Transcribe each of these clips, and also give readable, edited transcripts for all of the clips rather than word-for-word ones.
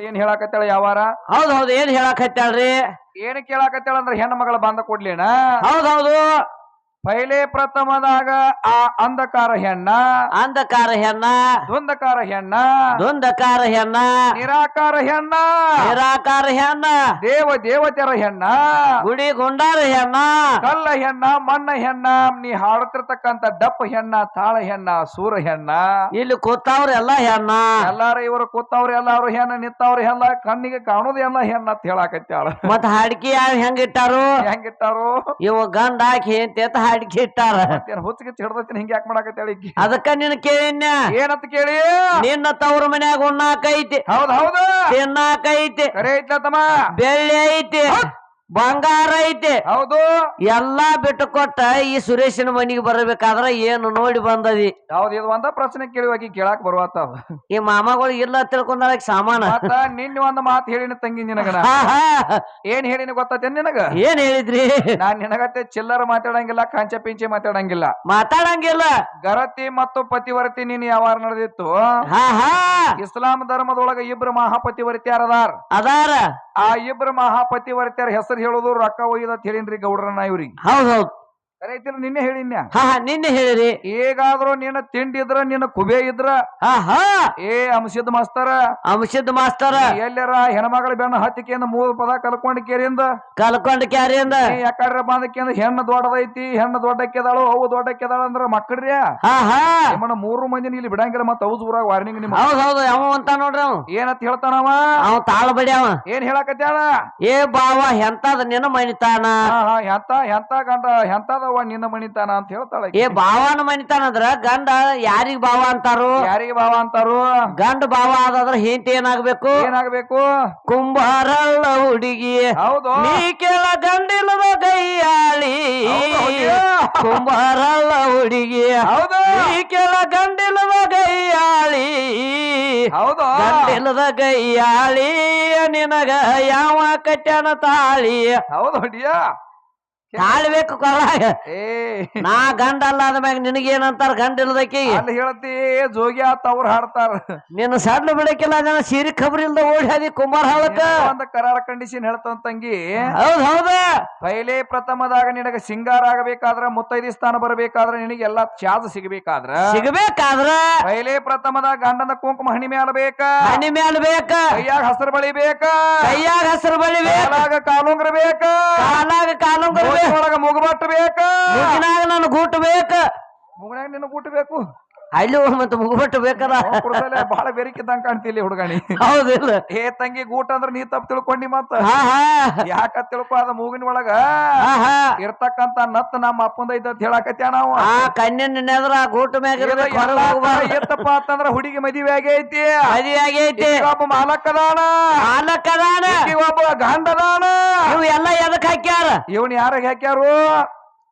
ಏನ್ ಹೇಳಾಕತ್ತಾಳ ಯಾವಾರ? ಹೌದ್ ಏನ್ ಹೇಳಾಕತ್ತಾಳ್ರಿ? ಏನ್ ಕೇಳಾಕತ್ತಾಳ ಅಂದ್ರ ಹೆಣ್ಣು ಮಗಳ ಬಂದ ಕೊಡ್ಲೇನ? ಹೌದು ಪೈಲೆ ಪ್ರಥಮದಾಗ ಆ ಅಂಧಕಾರ ಹೆಣ್ಣ, ದ್ವಂದಕಾರ ಹೆಣ್ಣ, ನಿರಾಕಾರ ಹೆಣ್ಣ, ದೇವತೆಯರ ಹೆಣ್ಣ, ಗುಡಿ ಗುಂಡಾರ ಹೆಣ್ಣ, ಕಲ್ಲ ಹೆಣ್ಣ, ಮಣ್ಣ ಹೆಣ್ಣ, ನೀ ಹಾಡುತ್ತಿರ್ತಕ್ಕಂತ ಡಪ್ಪ ಹೆಣ್ಣ, ತಾಳ ಹೆಣ್ಣ, ಸೂರ ಹೆಣ್ಣ, ಇಲ್ಲಿ ಕೂತಾವ್ರ ಎಲ್ಲಾ ಹೆಣ್ಣ. ಎಲ್ಲಾರು ಇವರು ಕೂತವ್ರ ಎಲ್ಲಾರು ಹೆಣ್ಣ, ನಿಂತವ್ರ ಹೆಣ್ಣ, ಕಣ್ಣಿಗೆ ಕಾಣುದು ಎಲ್ಲ ಹೆಣ್ಣ ಅಂತ ಹೇಳಾಕತ್ತಾಳ. ಮತ್ತ ಹಾಡ್ಕಿ ಹೆಂಗಿಟ್ಟಾರು? ಇವ ಗಂಡ ಹಾಕಿ ಅಂತ ಹಾಡ್ಕಿ ಇಟ್ಟಾರ. ಹುಚ್ಚಿಗೆ ಹಿಡ್ದತ್ತಿನ ಹಿಂಗ ಯಾಕೆ ಮಾಡಾಕತ್ತಾಳ? ಅದಕ್ಕ ನಿನ್ ಕೇಳಿನ ಏನಂತ ಕೇಳಿ? ನಿನ್ನ ತವ್ರ ಮನ್ಯಾಗ ಉಣ್ಣಾಕೈತಿ, ಹೌದು ತಿನ್ನಾಕೈತಿ, ಕರೆ ಐತಮ್ಮ, ಬೆಳ್ಳಿ ಐತಿ, ಬಂಗಾರ ಐತಿ, ಹೌದು ಎಲ್ಲಾ ಬಿಟ್ಟು ಕೊಟ್ಟ ಈ ಸುರೇಶನ ಮನಿಗೆ ಬರಬೇಕಾದ್ರ ಏನು ನೋಡಿ ಬಂದದಿ? ಹೌದು, ಇದು ಒಂದ ಪ್ರಶ್ನೆ ಕೇಳುವಾಗಿ ಕೇಳಾಕ್ ಬರುವತ್ತ. ಈ ಮಾಮಗಳು ಇಲ್ಲ ತಿಳ್ಕೊಂಡ ಸಾಮಾನ. ನಿನ್ನ ಒಂದ್ ಮಾತು ಹೇಳಿನ ತಂಗಿ ನಿನಗನ. ಏನ್ ಹೇಳಿನ ಗೊತ್ತೇನ್ ನಿನಗ? ಏನ್ ಹೇಳಿದ್ರಿ? ನಾನ್ ನಿನಗತ್ತೆ ಚಿಲ್ಲರ ಮಾತಾಡಂಗಿಲ್ಲ, ಕಾಂಚ ಪಿಂಚೆ ಮಾತಾಡಂಗಿಲ್ಲ. ಗರತಿ ಮತ್ತು ಪತಿವರ್ತಿ ನೀನ್ ಯಾವಾರ ನಡೆದಿತ್ತು? ಇಸ್ಲಾಂ ಧರ್ಮದೊಳಗ ಇಬ್ರು ಮಹಾಪತಿವರ್ತಿಯಾರದಾರ. ಆ ಇಬ್ರು ಮಹಾಪತಿವರ್ತಿಯರ ಹೆಸರು ಹೇಳುದು ರೊಕ್ಕ ಒಯ್ದ ಹೇಳಿನ್ರಿ ಗೌಡ್ರನ್ನ ಇವ್ರಿಗೆ. ಹೌದು ಕರೆಯ್ತಿರ, ನಿನ್ನೆ ಹೇಳಿನ್ಯ. ನಿನ್ನೆ ಹೇಳಿರಿ. ಹೇಗಾದ್ರೂ ನಿನ್ನ ತಿಂಡಿದ್ರ ನಿನ್ನ ಕುಬೆ ಇದ್ರ ಅಂಶದ ಮಾಸ್ತರ ಎಲ್ಲಾರ ಹೆಣ್ಮಗಳ ಬೆಣ್ಣ ಹತ್ತಿಕೆಯಿಂದ 3 ಪದ ಕಲ್ಕೊಂಡ್ ಕ್ಯಾರಿಯಿಂದ ಯಾಕಡ್ರ ಬಂದಕ್ಕಿಂದ ಹೆಣ್ಣು ದೊಡ್ಡದೈತಿ, ಹೆಣ್ಣು ದೊಡ್ಡಕ್ಕೆದಾಳು, ಅವು ದೊಡ್ಡಕ್ಕೆದಾಳ ಅಂದ್ರ ಮಕ್ಕಳ್ರಿ ನಿಮ್ಮನ್ನ 3 ಮಂದಿನ ಇಲ್ಲಿ ಬಿಡಂಗಿಲ್ಲ. ಮತ್ತ ಅವು ಊರಾಗ ವಾರ್ನಿಂಗ್ ನಿಮ್ಮ. ಹೌದು ಅವ ಅಂತ ನೋಡ್ರಿ. ಏನಂತ ಹೇಳ್ತಾನವ? ಅವ ತಾಳ ಬಡಿಯವ. ಏನ್ ಹೇಳಕತ್ಯಾನ? ಏ ಬಾವ ಎಂತದ ನಿನ್ನ ಮಣಿತಾನ, ಎಂತ ಗಂಡ ಎಂತದವ ನಿನ್ನ ಮಣಿತಾನ ಅಂತ ಹೇಳ್ತಾಳ. ಏ ಬಾವನ ಮಣಿತಾನ ಅಂದ್ರ ಗಂಡ ಯಾರಿಗ ಬಾವ ಅಂತಾರು? ಗಂಡ ಬಾವ ಆದಾದ್ರ ಹೆಂಡತಿ ಏನಾಗ್ಬೇಕು? ಕುಂಬಾರಲ್ಲ ಹುಡುಗಿ. ಹೌದು, ನೀ ಕೇಳ ಗಂಡಿಲ್ಲದ ಗೈಯಾಳಿ. ಕುಂಬಾರಲ್ಲ ಹುಡುಗಿ. ಹೌದು, ನೀ ಕೇಳ ಗಂಡಿಲ್ಲದ ಗೈಯಾಳಿ. ಹೌದು, ಗಂಡಿಲ್ಲದ ಗೈಯಾಳಿ ನಿನಗ ಯಾವ ಕಟ್ಯಾನ ತಾಳಿ. ಹೌದು ಹೊಡಿಯ ತಾಳ್ಬೇಕು ಕೊರಳಾಗ. ನಾ ಗಂಡ ಅಲ್ಲ ಆದ್ಮ್ಯಾಗ ನಿನಗೇನಂತಾರ? ಗಂಡ ಇಲ್ದಕ್ಕಿ ಅಲ್ಲಿ ಹೇಳ್ತಿ ಜೋಗಿ ಆತ ಅವ್ರು ಹಾಡ್ತಾರ. ನಿನ್ನ ಸಡ್ಲು ಬಿಡಕಿಲ್ಲ, ಜನ ಸೀರಿ ಖಬರಿ ಇಲ್ದ ಓಡಿ ಕುಮಾರ್ ಹಾಳಕ್ಕ. ಒಂದ ಕರಾರ ಕಂಡೀಷನ್ ಹೇಳ್ತಾನ ತಂಗಿ. ಹೌದ ಪೈಲೆ ಪ್ರಥಮದಾಗ ನಿನಗ ಸಿಂಗಾರ ಆಗಬೇಕಾದ್ರ, ಮುತ್ತೈದಿ ಸ್ಥಾನ ಬರಬೇಕಾದ್ರ, ನಿನಗೆ ಎಲ್ಲಾ ಚಾರ್ಜ್ ಸಿಗಬೇಕಾದ್ರ ಪೈಲೆ ಪ್ರಥಮದಾಗ ಗಂಡನ ಕುಂಕುಮ ಹಣಿ ಮ್ಯಾಲ ಬೇಕ, ಕೈಯಾಗ ಹಸರು ಬಳಿ ಬೇಕ, ಕಾಲುಂಗ್ರ ಬೇಕ, ಒಳಗ ಮುಗುಬಟ್ಟು ಬೇಕ, ನಾನು ಗೂಟ ಬೇಕ, ಮುಗನಾಗ ನಿನ್ನ ಗೂಟ ಬೇಕು. ಅಲ್ಲಿ ಮತ್ತೆ ಮುಗುಬಟ್ಟು ಬೇಕಲ್ಲ. ಬಹಳ ಬೆರಿಕಿದ್ದಂಗ ಕಾಣ್ತಿಲ್ಲ ಹುಡುಗಣಿ. ಹೌದಿಲ್ಲ? ಏ ತಂಗಿ, ಗೂಟ ಅಂದ್ರ ನೀ ತಪ್ಪು ತಿಳ್ಕೊಂಡಿ. ಮತ್ತ ಯಾಕ ತಿಳ್ಕೊ? ಅದ ಮೂಗಿನ ಒಳಗ ಇರ್ತಕ್ಕಂತ ನತ್ ನಮ್ಮ ಅಪ್ಪಂದ ಐತ ಹೇಳಾಕತ್ಯ. ನಾವು ಕಣ್ಣಿನ ಗೂಟ ಮ್ಯಾಗ ಎತ್ತಪ್ಪ ಅಂತಂದ್ರ ಹುಡುಗಿ ಮದುವೆ ಆಗೈತಿ. ಒಬ್ಬ ಮಾಲಕ್ಕದಾನ, ಒಬ್ಬ ಗಂಡದಾನ. ಇವು ಎಲ್ಲ ಎದಕ್ ಹಾಕ್ಯಾರ? ಇವನ್ ಯಾರಿಗೆ ಹಾಕ್ಯಾರು?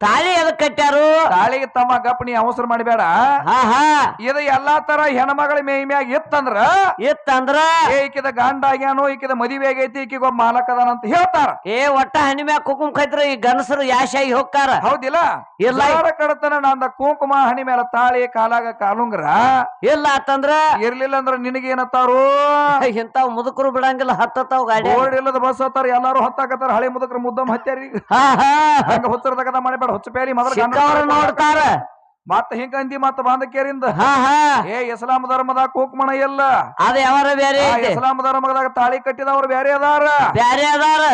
ತಾಳಿ ಎದಕ್ ಕಟ್ಟ್ಯಾರು? ತಾಳಿಗೆ ತಮ್ಮ ಗಪ್ಪನಿ ಅವಸರ ಮಾಡಬೇಡ. ಇದು ಎಲ್ಲಾ ತರ ಹೆಣ್ಮಗಳ ಮೇಮ್ಯಾಗ ಇತ್ತಂದ್ರ ಈಕಿದ ಗಂಡ ಆಗ್ಯಾನು, ಈಕಿದ ಮದುವೆ ಆಗೈತಿ, ಈಕಿಗ ಒಬ್ಬ ಮಾಲಕದಾನ ಅಂತ ಹೇಳ್ತಾರ. ಒಟ್ಟ ಹನಿ ಮ್ಯಾಗ ಕುಂಕುಮ ಕೈತ್ರ ಈ ಗನಸರು ಯಾಶಾಗಿ ಹೋಗ್ತಾರ. ಹೌದಿಲ್ಲ? ಇಲ್ಲ ಕಡತನ ನಂದ ಕುಂಕುಮ ಹಣಿ ಮೇಲೆ ತಾಳಿ, ಕಾಲಾಗ ಕಾಲುಂಗ್ರ ಇಲ್ಲ ಅಂತಂದ್ರ ಇರ್ಲಿಲ್ಲ ಅಂದ್ರ ನಿನಗೇನತ್ತಾರು? ಇಂತಾವ್ ಮುದುಕರು ಬಿಡಂಗಿಲ್ಲ, ಹತ್ತತಾವ್ ಗಾಡಿ. ರೋಡ್ ಇಲ್ಲದ ಬಸ್ ಹತ್ತಾರ, ಎಲ್ಲಾರು ಹತ್ತಾಕತ್ತಾರ. ಹಳೆ ಮುದುಕರು ಮುದ್ದಮ್ ಹತ್ಯಾರಿ. ಹಂಗ ಹುಚ್ಚರದಾಗ ಮಾಡಬೇಡ. ಹುಚ್ಚ ಪ್ಯಾರಿ ನೋಡ್ತಾರ. ಮತ್ತ ಹಿಂಗಂದಿ ಮತ್ತ ಬಾಂಧಕೇರಿಂದ ಇಸ್ಲಾಂ ಧರ್ಮದಾಗ ಕುಂಕುಮಣ ಎಲ್ಲ ಅದ ಯಾವಾರ ಬೇರೆ. ಇಸ್ಲಾಂ ಧರ್ಮದಾಗ ತಾಳಿ ಕಟ್ಟಿದವ್ರು ಬೇರೆ ಅದಾರ,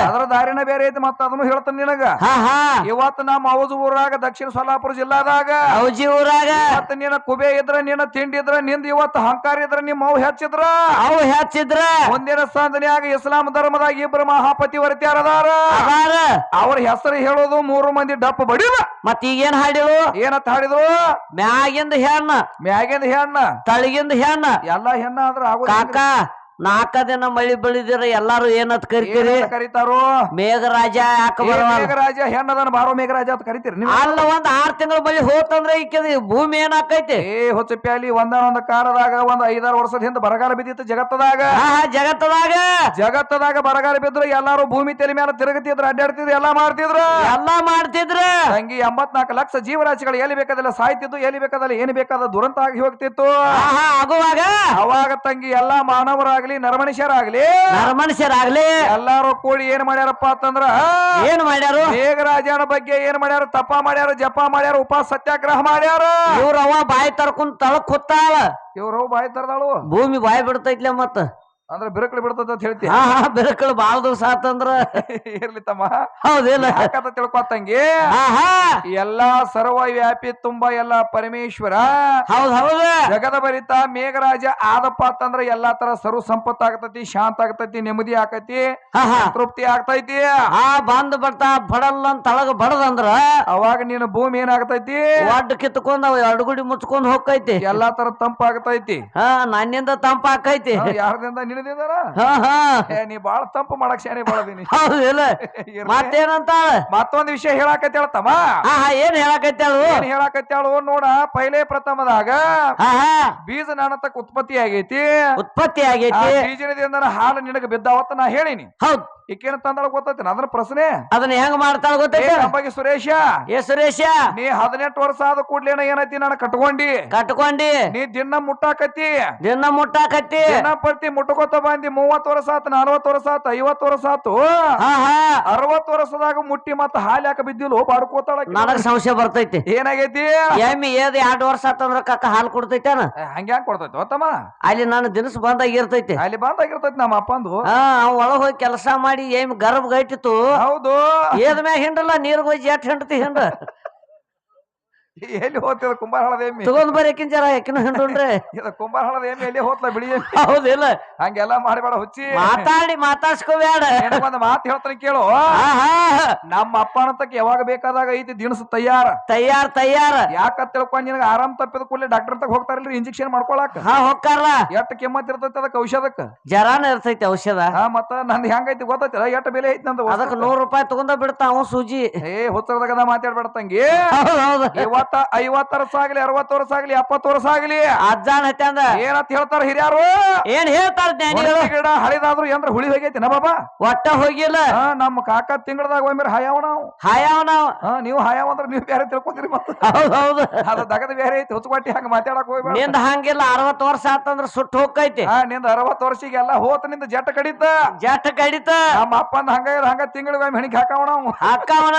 ಅದ್ರ ದಾರಿನ ಬೇರೆ ಐತಿ. ಮತ್ತ ಅದನ್ನು ಹೇಳ್ತಾನ ನಿನಗ. ಇವತ್ತು ನಮ್ಮ ಔಜ್ ಊರಾಗ, ದಕ್ಷಿಣ ಸೊಲ್ಲಾಪುರ ಜಿಲ್ಲಾದಾಗ ಮತ್ತ ನಿನ್ನ ಕುಬೆ ಇದ್ರ, ನಿನ್ನ ತಿಂಡಿ ಇದ್ರ, ನಿಂದ ಇವತ್ತು ಹಂಕಾರ ಇದ್ರ, ನಿಮ್ಮ ಅವು ಹೆಚ್ಚಿದ್ರ ಮುಂದಿನ ಸಂದನ್ಯಾಗ ಇಸ್ಲಾಂ ಧರ್ಮದಾಗ ಇಬ್ರು ಮಹಾಪತಿವರ್ತಿಯಾರದಾರ. ಅವ್ರ ಹೆಸರು ಹೇಳೋದು 3 ಮಂದಿ ಡಪ್ಪ ಬಡಿದ. ಮತ್ತ ಈಗೇನ್ ಹಾಡಿದ್ರು? ಏನಂತ ಹಾಡಿದ್ರು? ಮ್ಯಾಗಿಂದ ಹೆಣ್ಣ, ತಳಗಿಂದ ಹೆಣ್ಣ, ಎಲ್ಲಾ ಹೆಣ್ಣ ಆದ್ರ ಕಾಕ 4 ದಿನ ಮಳಿ ಬೆಳಿದಿರ ಎಲ್ಲಾರು ಏನತ್ ಕರಿತಾರೋ? ಮೇಘರಾಜ. ಯಾಕ ಮೇಘರಾಜ ಹೆಣ್ಣದನ ಬಾರೋ ಮೇಘರಾಜ ಅಂತ ಕರಿತೀರಿ ನೀವು? ಅಲ್ಲ, 6 ತಿಂಗಳ ಮಳಿ ಹೋತಂದ್ರ ಈಕಿ ಭೂಮಿ ಏನಾಕೈತಿ? ಹೊಚ್ಚ ಪ್ಯಾಲಿ ಒಂದೊಂದು ಕಾಲದಾಗ 5-6 ವರ್ಷದ ಹಿಂದ ಬರಗಾಲ ಬಿದ್ದಿತ್ತು ಜಗತ್ತದಾಗ. ಬರಗಾಲ ಬಿದ್ರು ಎಲ್ಲಾರು ಭೂಮಿ ತಲೆ ಮೇಲೆ ತಿರುಗತಿದ್ರು, ಅಡ್ಡಾಡ್ತಿದ್ರು, ಎಲ್ಲಾ ಮಾಡ್ತಿದ್ರ. ತಂಗಿ 84 ಲಕ್ಷ ಜೀವರಾಶಿಗಳು ಎಲ್ಲಿ ಬೇಕಾದಲ್ಲ ಸಾಯ್ತಿದ್ದು, ಎಲ್ಲಿ ಬೇಕಾದಲ್ಲ ಏನ್ ಬೇಕಾದ ದುರಂತ ಆಗಿ ಹೋಗ್ತಿತ್ತು. ಅವಾಗ ತಂಗಿ ಎಲ್ಲಾ ಮಾನವರಾಗ ಆಗಲಿ ನರಮನುಷ್ಯರಾಗ್ಲಿ ಎಲ್ಲಾರು ಕೂಡಿ ಏನ್ ಮಾಡ್ಯಾರಪ್ಪ ಅಂತಂದ್ರ ಏನ್ ಮಾಡ್ಯಾರು ಮೇಘರಾಜನ ಬಗ್ಗೆ ಏನ್ ಮಾಡ್ಯಾರ ತಪ ಮಾಡ್ಯಾರ ಜಪ ಮಾಡ್ಯಾರ ಉಪವಾಸ ಸತ್ಯಾಗ್ರಹ ಮಾಡ್ಯಾರ ಇವ್ರವ್ವ ಬಾಯಿ ತರ್ಕೊಂಡ್ ತಳಕ್ ಕೂತಾಳ ಇವ್ರವ್ ಬಾಯಿ ತರದಾಳು ಭೂಮಿ ಬಾಯಿ ಬಿಡ್ತೈತ್ಲೆ ಮತ್ತ ಅಂದ್ರೆ ಬಿರುಕಳಿ ಬಿಡ್ತದ ಅಂತ ಹೇಳ್ತಿ ಬೆರಕಳು ಬಾಳ ದಿವಸ ಆತಂದ್ರ ಇರ್ಲಿ ತಮ್ಮ ಹೌದಿಲ್ಲ ಯಾಕಂತ ತಿಳ್ಕೊತಂಗಿ ಎಲ್ಲಾ ಸರ್ವ ವ್ಯಾಪಿ ತುಂಬಾ ಎಲ್ಲಾ ಪರಮೇಶ್ವರ ಹೌದ್ ಜಗದ ಭರಿತ ಮೇಘರಾಜ ಆದಪ್ಪ ಅಂತಂದ್ರ ಎಲ್ಲಾ ತರ ಸರ್ವ ಸಂಪತ್ತ ಆಗ್ತೈತಿ ಶಾಂತ ಆಗ್ತೈತಿ ನೆಮ್ಮದಿ ಆಕೈತಿ ತೃಪ್ತಿ ಆಗ್ತೈತಿ ಬಂದ್ ಬರ್ತಾ ಬಡಲ್ಲ ಅಂತ ತಳಗ ಬಡದಂದ್ರ ಅವಾಗ ನೀನು ಭೂಮಿ ಏನಾಗ್ತೈತಿ ಒಡ್ಡ ಕಿತ್ಕೊಂಡ್ ಅಡುಗುಡಿ ಮುಚ್ಕೊಂಡ್ ಹೋಗ್ತೈತಿ ಎಲ್ಲಾ ತರ ತಂಪ ಆಗ್ತೈತಿ ನನ್ನಿಂದ ತಂಪ ಆಕೈತಿ ಯಾರದಿಂದ ನೀ ಬಾಳ ತಂಪು ಮಾಡಕ್ ಶಾನೆ ಬಾಳದೀನಿ ಮತ್ತೇನಂತ ಮತ್ತೊಂದ್ ವಿಷಯ ಹೇಳಾಕೈತಿ ಹೇಳ್ತಮ್ಮ ಏನ್ ಹೇಳಾಕತ್ಯಾಳು ನೋಡ ಪೈಲೆ ಪ್ರಥಮದಾಗ ಬೀಜ ನಾನತಕ್ ಉತ್ಪತ್ತಿ ಆಗೈತಿ ಬೀಜದಿಂದ ಹಾಲು ನಿನಗ ಬಿದ್ದಾವತ್ತ ನಾ ಹೇಳಿನಿ ಹೌದ್ ಈಕೇನ ತಂದಳ ಗೊತ್ತೈತಿ ಅದ್ರ ಪ್ರಶ್ನೆ ಅದನ್ನ ಹೆಂಗ್ ಮಾಡ್ತಾಳ ಗೊತ್ತೈತಿ ನಮಗೆ ಸುರೇಶ ನೀ 18 ವರ್ಷ ಆದ ಕೂಡ್ಲೇನ ಏನೈತಿ ನಾನು ಕಟ್ಕೊಂಡಿ ನೀ ದಿನ ಮುಟ್ಟಾಕತ್ತಿ ದಿನ ಪ್ರತಿ ಮುಟ್ಕೋತ ಬಂದಿ 30 ವರ್ಷ ಆತ 40 ವರ್ಷ ಆತ 50 ವರ್ಷ ಆತು 60 ವರ್ಷದಾಗ ಮುಟ್ಟಿ ಮತ್ತ ಹಾಲು ಯಾಕೆ ಬಿದ್ದಿಲ್ಲ ಬಾಡ್ಕೋತಾಳ ನನಗ ಸಂಶಯ ಬರ್ತೈತಿ ಏನಾಗೈತಿ ಎಮ್ಮಿ ಏದ್ 2 ವರ್ಷ ಆತಂದ್ರ ಕಕ್ಕ ಹಾಲು ಕೊಡ್ತೈತೇನ ಹಂಗ್ಯಾಂಗ್ ಕೊಡ್ತೈತಿ ಗೊತ್ತಮ್ಮ ಅಲ್ಲಿ ನಾನು ದಿನಸ್ ಬಂದಾಗಿರ್ತೈತಿ ಅಲ್ಲಿ ಬಂದಾಗಿರ್ತೈತಿ ನಮ್ಮ ಅಪ್ಪಂದು ಒಳಗ್ ಹೋಗಿ ಕೆಲಸ ಮಾಡಿ ಏಮ್ ಗರ್ಭ ಗೈಟಿತ್ತು ಹೌದು ಏದ್ ಮ್ಯಾಗ ಹಿಂಡಲ್ಲ ನೀರ್ ಹೋಗಿ ಜಟ್ ಹಿಂಡತಿ ಹಿಂಡ ಎಲ್ಲಿ ಹೋಗ್ತದ ಕುಂಬಾರಹಳದ ಎಮ್ಮಿ ತಗೊಂಡ್ ಬರಕಿನ್ ಜರ ಯಾಕಿನ ಹಿಂಡ್ರೆ ಕುಂಬಾರಹಳದ ಎಮ್ಮಿ ಎಲ್ಲಿ ಹೋಗ್ಲ ಬಿಳಿ ಹೌದಿಲ್ಲ ಹಂಗೆಲ್ಲ ಮಾಡಬೇಡ ಹುಚ್ಚಿ ಮಾತಾಡ್ಸ್ಕೋಬೇಡ ಒಂದ್ ಮಾತು ಹೇಳ್ತಾನೆ ಕೇಳು ನಮ್ಮ ಅಪ್ಪನತಕ್ಕ ಯಾವಾಗ ಬೇಕಾದಾಗ ಐತಿ ದಿನಸು ತಯ್ಯಾರ ಯಾಕಂತ ತಿಳ್ಕೊಂಡ್ ನಿನಗ ಆರಾಮ್ ತಪ್ಪಿದ ಕೂಡಲೇ ಡಾಕ್ಟರ್ ತಗ ಹೋಗ್ತಾರಲ್ರಿ ಇಂಜೆಕ್ಷನ್ ಮಾಡ್ಕೊಳಕ್ ಹೋಗ್ತಾರಲ್ಲ ಎಷ್ಟ್ ಕೆಮ್ಮತ್ ಇರ್ತೈತಿ ಅದಕ್ಕೆ ಔಷಧಕ್ಕ ಜರಾನ ಇರ್ತೈತಿ ಔಷಧ ಮತ್ತ ನಂದ್ ಹೆಂಗೈತಿ ಗೊತ್ತೈತಿಲ್ಲ ಎಷ್ಟ್ ಬೆಲೆ ಐತಿ ನಂದು ಅದಕ್ಕೆ 100 ರೂಪಾಯಿ ತಗೊಂಡ ಬಿಡ್ತಾವ ಸೂಜಿ ಹುಚ್ಚರದಾಗ ಮಾತಾಡ್ಬೇಡ ತಂಗಿ 50 ವರ್ಷ ಆಗ್ಲಿ 60 ವರ್ಷ ಆಗ್ಲಿ 70 ವರ್ಷ ಆಗ್ಲಿ ಅಜ್ಜಾನ್ ಹತ್ಯಾಂದ ಏನಂತ ಹೇಳ್ತಾರ ಹಿರಿಯಾರು ಏನ್ ಹೇಳ್ತಾರ ಗಿಡ ಹಳಿದಾದ್ರು ಎಂದ್ರ ಹುಳಿ ಹೋಗೈತಿ ನಾ ಬಾಬಾ ಒಟ್ಟ ಹೋಗಿಲ್ಲ ನಮ್ಮ ಕಾಕ ತಿಂಗಳದಾಗ ಒಮ್ಮೆ ಹಾಯಾವ ನಾವು ನೀವು ಹಾಯಾವ ಅಂದ್ರೆ ನೀವು ಬೇರೆ ತಿಳ್ಕೊತೀರಿ ಮತ್ತೆ ಅದ ದಗದ ಬೇರೆ ಐತಿ ಹುಚ್ಚುಕೊಟ್ಟಿ ಹಂಗ ಮಾತಾಡಕ್ ಹೋಗ್ಬೇಡ ನಿಂದ ಹಂಗಿಲ್ಲ 60 ವರ್ಷ ಆತಂದ್ರ ಸುಟ್ಟು ಹೋಗ್ತೈತಿ ನಿಂದ 60 ವರ್ಷಿಗೆಲ್ಲ ಹೋತ ನಿಂದ ಜಟ್ಟ ಕಡಿತ ನಮ್ಮ ಅಪ್ಪಂದ ಹಂಗ ತಿಂಗಳಿಗೆ ಒಮ್ಮೆ ಹೆಣಿಗೆ ಹಾಕಾವಣ ಹಾಕಾವಣ